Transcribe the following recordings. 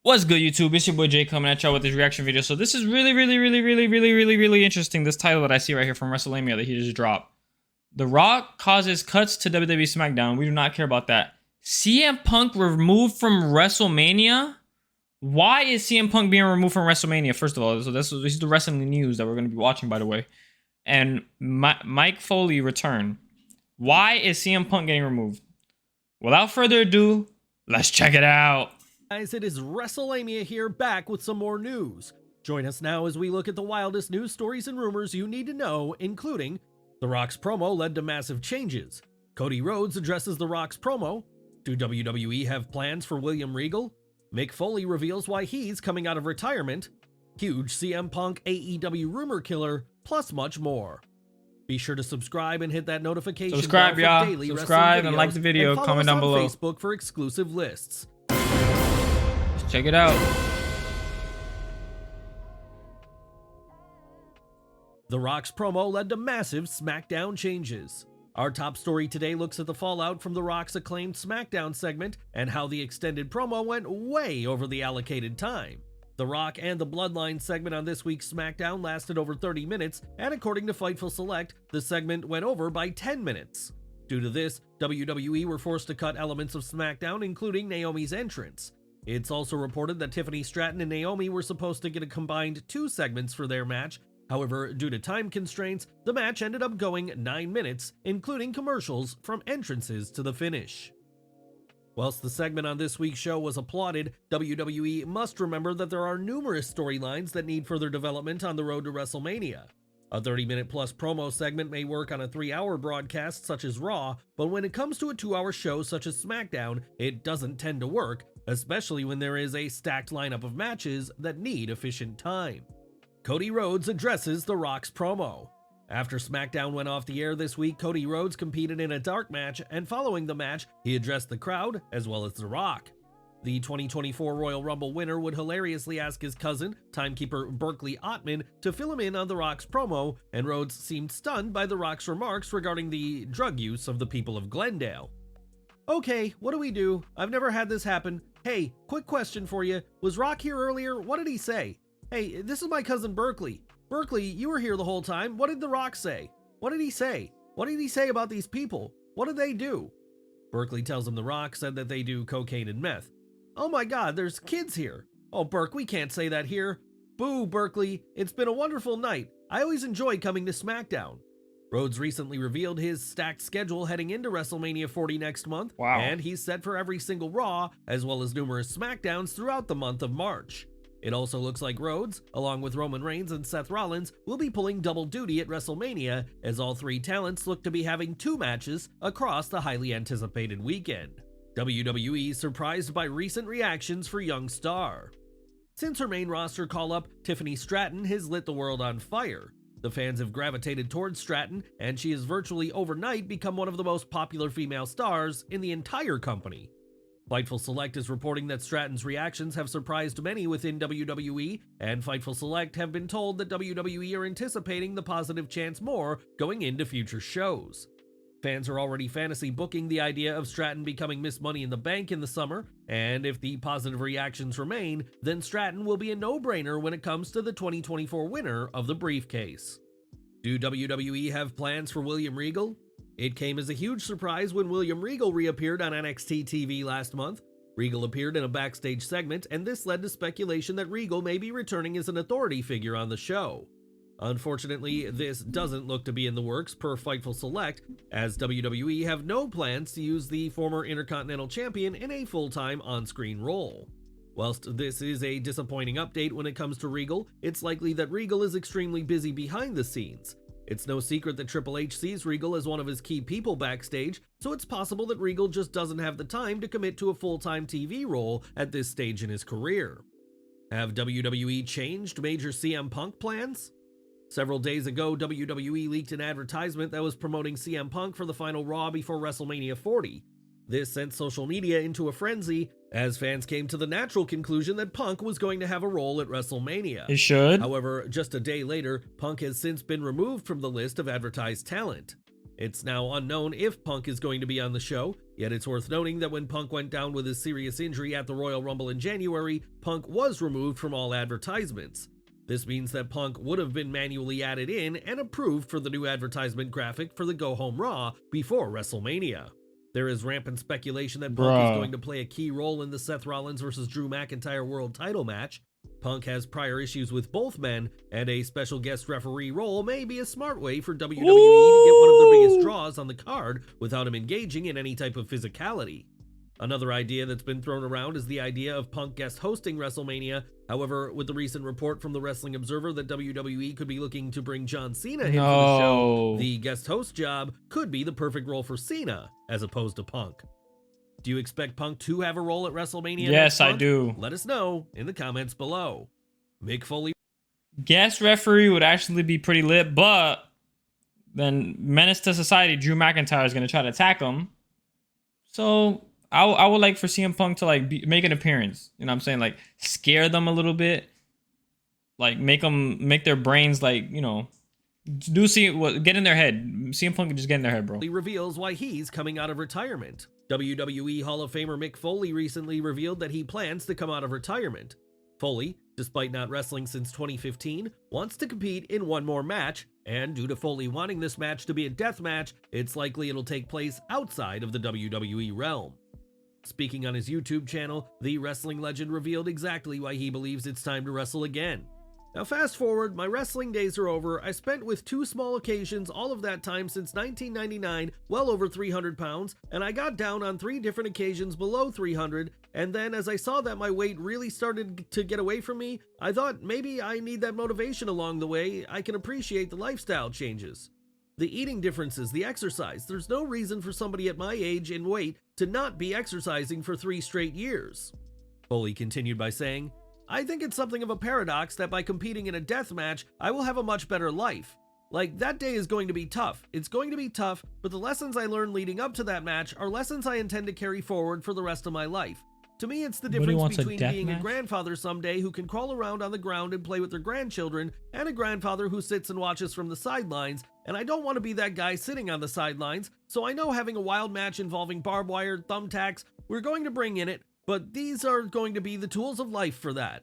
What's good, YouTube? It's your boy Jay coming at y'all with this reaction video. So this is really interesting. This title that I see right here from WrestleMania that he just dropped. The Rock causes cuts to WWE Smackdown. We do not care about that. CM Punk removed from WrestleMania? Why is CM Punk being removed from WrestleMania? First of all, so this is the wrestling news that we're going to be watching, by the way. And Mike Foley return. Why is CM Punk getting removed? Without further ado, let's check it out. Guys, it is WrestleMania here, back with some more news. Join us now as we look at the wildest news stories and rumors you need to know, including The Rock's promo led to massive changes. Cody Rhodes addresses The Rock's promo. Do WWE have plans for William Regal? Mick Foley reveals why he's coming out of retirement. Huge CM Punk AEW rumor killer, plus much more. Be sure to subscribe and hit that notification bell Subscribe, y'all. daily Subscribe and like the video. and follow Comment us down on below. Facebook for exclusive lists. Let's check it out. The Rock's promo led to massive Smackdown changes. Our top story today looks at the fallout from The Rock's acclaimed Smackdown segment and how the extended promo went way over the allocated time. The Rock and the Bloodline segment on this week's Smackdown lasted over 30 minutes, and according to Fightful Select, the segment went over by 10 minutes. Due to this, WWE were forced to cut elements of Smackdown, including Naomi's entrance. It's also reported that Tiffany Stratton and Naomi were supposed to get a combined 2 segments for their match. However, due to time constraints, the match ended up going 9 minutes, including commercials from entrances to the finish. Whilst the segment on this week's show was applauded, WWE must remember that there are numerous storylines that need further development on the road to WrestleMania. A 30-minute plus promo segment may work on a 3-hour broadcast such as Raw, but when it comes to a 2-hour show such as SmackDown, it doesn't tend to work, especially when there is a stacked lineup of matches that need efficient time. Cody Rhodes addresses The Rock's promo. After SmackDown went off the air this week, Cody Rhodes competed in a dark match, and following the match, he addressed the crowd as well as The Rock. The 2024 Royal Rumble winner would hilariously ask his cousin, timekeeper Berkeley Ottman, to fill him in on The Rock's promo, and Rhodes seemed stunned by The Rock's remarks regarding the drug use of the people of Glendale. Okay, what do we do? I've never had this happen. Hey, quick question for you. Was Rock here earlier? What did he say? Hey, this is my cousin Berkeley. Berkeley, you were here the whole time. What did The Rock say? What did he say? What did he say about these people? What did they do? Berkeley tells him The Rock said that they do cocaine and meth. Oh my god, there's kids here. Oh, Berk, we can't say that here. Boo, Berkeley. It's been a wonderful night. I always enjoy coming to SmackDown. Rhodes recently revealed his stacked schedule heading into WrestleMania 40 next month. Wow. And he's set for every single Raw, as well as numerous SmackDowns throughout the month of March. It also looks like Rhodes, along with Roman Reigns and Seth Rollins, will be pulling double duty at WrestleMania, as all 3 talents look to be having 2 matches across the highly anticipated weekend. WWE surprised by recent reactions for young star. Since her main roster call-up, Tiffany Stratton has lit the world on fire. The fans have gravitated towards Stratton, and she has virtually overnight become one of the most popular female stars in the entire company. Fightful Select is reporting that Stratton's reactions have surprised many within WWE, and Fightful Select have been told that WWE are anticipating the positive chance more going into future shows. Fans are already fantasy booking the idea of Stratton becoming Miss Money in the Bank in the summer, and if the positive reactions remain, then Stratton will be a no-brainer when it comes to the 2024 winner of the briefcase. Do WWE have plans for William Regal? It came as a huge surprise when William Regal reappeared on NXT TV last month. Regal appeared in a backstage segment, and this led to speculation that Regal may be returning as an authority figure on the show. Unfortunately, this doesn't look to be in the works per Fightful Select, as WWE have no plans to use the former Intercontinental Champion in a full-time on-screen role. Whilst this is a disappointing update when it comes to Regal, it's likely that Regal is extremely busy behind the scenes. It's no secret that Triple H sees Regal as one of his key people backstage, so it's possible that Regal just doesn't have the time to commit to a full-time TV role at this stage in his career. Have WWE changed major CM Punk plans? Several days ago, WWE leaked an advertisement that was promoting CM Punk for the final Raw before WrestleMania 40. This sent social media into a frenzy, as fans came to the natural conclusion that Punk was going to have a role at WrestleMania. He should. However, just a day later, Punk has since been removed from the list of advertised talent. It's now unknown if Punk is going to be on the show, yet it's worth noting that when Punk went down with his serious injury at the Royal Rumble in January, Punk was removed from all advertisements. This means that Punk would have been manually added in and approved for the new advertisement graphic for the Go Home Raw before WrestleMania. There is rampant speculation that Punk is going to play a key role in the Seth Rollins vs. Drew McIntyre World Title match. Punk has prior issues with both men, and a special guest referee role may be a smart way for WWE to get one of their biggest draws on the card without him engaging in any type of physicality. Another idea that's been thrown around is the idea of Punk guest hosting WrestleMania. However, with the recent report from the Wrestling Observer that WWE could be looking to bring John Cena in for the show, the guest host job could be the perfect role for Cena, as opposed to Punk. Do you expect Punk to have a role at WrestleMania? Yes, I do. Let us know in the comments below. Mick Foley. Guest referee would actually be pretty lit, but then Menace to Society, Drew McIntyre is going to try to attack him. So I would like for CM Punk to like make an appearance. You know what I'm saying? Like scare them a little bit. Like make their brains like, you know, get in their head. CM Punk can just get in their head, bro. He reveals why he's coming out of retirement. WWE Hall of Famer Mick Foley recently revealed that he plans to come out of retirement. Foley, despite not wrestling since 2015, wants to compete in one more match, and due to Foley wanting this match to be a death match, it's likely it'll take place outside of the WWE realm. Speaking on his YouTube channel, the wrestling legend revealed exactly why he believes it's time to wrestle again. Now fast forward, my wrestling days are over. I spent with 2 small occasions all of that time since 1999, well over 300 pounds, and I got down on 3 different occasions below 300, and then as I saw that my weight really started to get away from me, I thought maybe I need that motivation along the way. I can appreciate the lifestyle changes. The eating differences, the exercise, there's no reason for somebody at my age and weight to not be exercising for 3 straight years. Foley continued by saying, I think it's something of a paradox that by competing in a death match, I will have a much better life. Like, that day is going to be tough. It's going to be tough, but the lessons I learned leading up to that match are lessons I intend to carry forward for the rest of my life. To me, it's the difference between being a grandfather someday who can crawl around on the ground and play with their grandchildren, and a grandfather who sits and watches from the sidelines, and I don't want to be that guy sitting on the sidelines, so I know having a wild match involving barbed wire, thumbtacks, we're going to bring in it, but these are going to be the tools of life for that.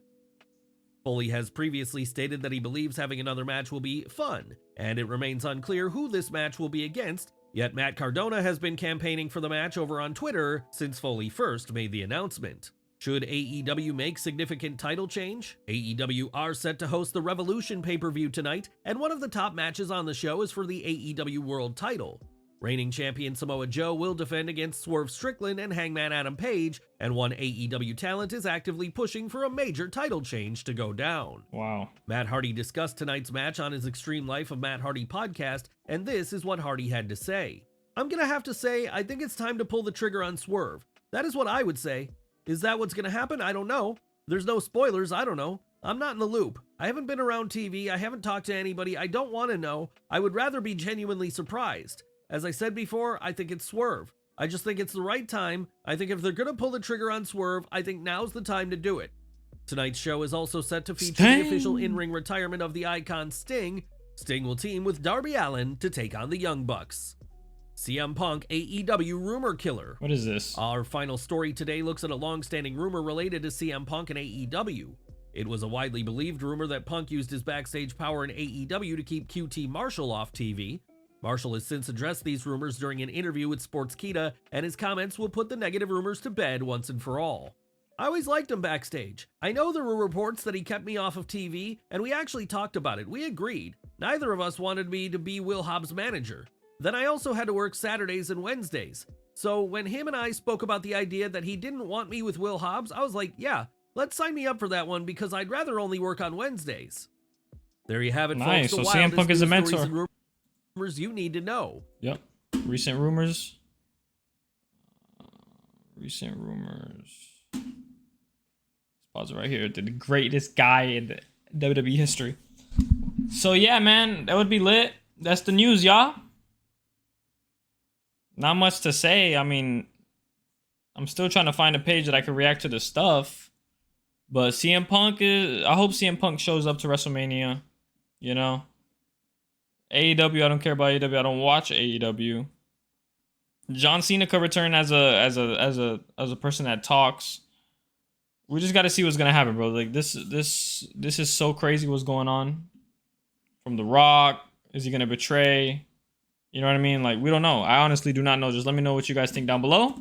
Foley has previously stated that he believes having another match will be fun, and it remains unclear who this match will be against, yet Matt Cardona has been campaigning for the match over on Twitter since Foley first made the announcement. Should AEW make significant title change? AEW are set to host the Revolution pay-per-view tonight, and one of the top matches on the show is for the AEW World title. Reigning champion Samoa Joe will defend against Swerve Strickland and Hangman Adam Page, and one AEW talent is actively pushing for a major title change to go down. Wow. Matt Hardy discussed tonight's match on his Extreme Life of Matt Hardy podcast, and this is what Hardy had to say. I'm gonna have to say, I think it's time to pull the trigger on Swerve. That is what I would say. Is that what's gonna happen? I don't know. There's no spoilers, I don't know. I'm not in the loop. I haven't been around TV, I haven't talked to anybody, I don't want to know. I would rather be genuinely surprised. As I said before, I think it's Swerve. I just think it's the right time. I think if they're going to pull the trigger on Swerve, I think now's the time to do it. Tonight's show is also set to feature the official in-ring retirement of the icon Sting. Sting will team with Darby Allin to take on the Young Bucks. CM Punk AEW rumor killer. What is this? Our final story today looks at a long-standing rumor related to CM Punk and AEW. It was a widely believed rumor that Punk used his backstage power in AEW to keep QT Marshall off TV. Marshall has since addressed these rumors during an interview with Sportskeeda, and his comments will put the negative rumors to bed once and for all. I always liked him backstage. I know there were reports that he kept me off of TV, and we actually talked about it. We agreed. Neither of us wanted me to be Will Hobbs' manager. Then I also had to work Saturdays and Wednesdays. So when him and I spoke about the idea that he didn't want me with Will Hobbs, I was like, yeah, let's sign me up for that one because I'd rather only work on Wednesdays. There you have it, nice. folks. So CM Punk is a mentor. You need to know. Yep. Recent rumors. Recent rumors. Let's pause it right here. The greatest guy in the WWE history. So yeah, man, that would be lit. That's the news, y'all. Not much to say. I mean, I'm still trying to find a page that I can react to the stuff. But CM Punk is... I hope CM Punk shows up to WrestleMania. You know? AEW, I don't care about AEW. I don't watch AEW. John Cena could return as a person that talks. We just got to see what's gonna happen, bro. Like this is so crazy. What's going on? From The Rock, is he gonna betray? You know what I mean? Like we don't know. I honestly do not know. Just let me know what you guys think down below.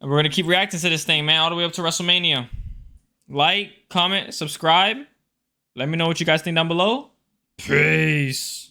And we're gonna keep reacting to this thing, man, all the way up to WrestleMania. Like, comment, subscribe. Let me know what you guys think down below. Peace.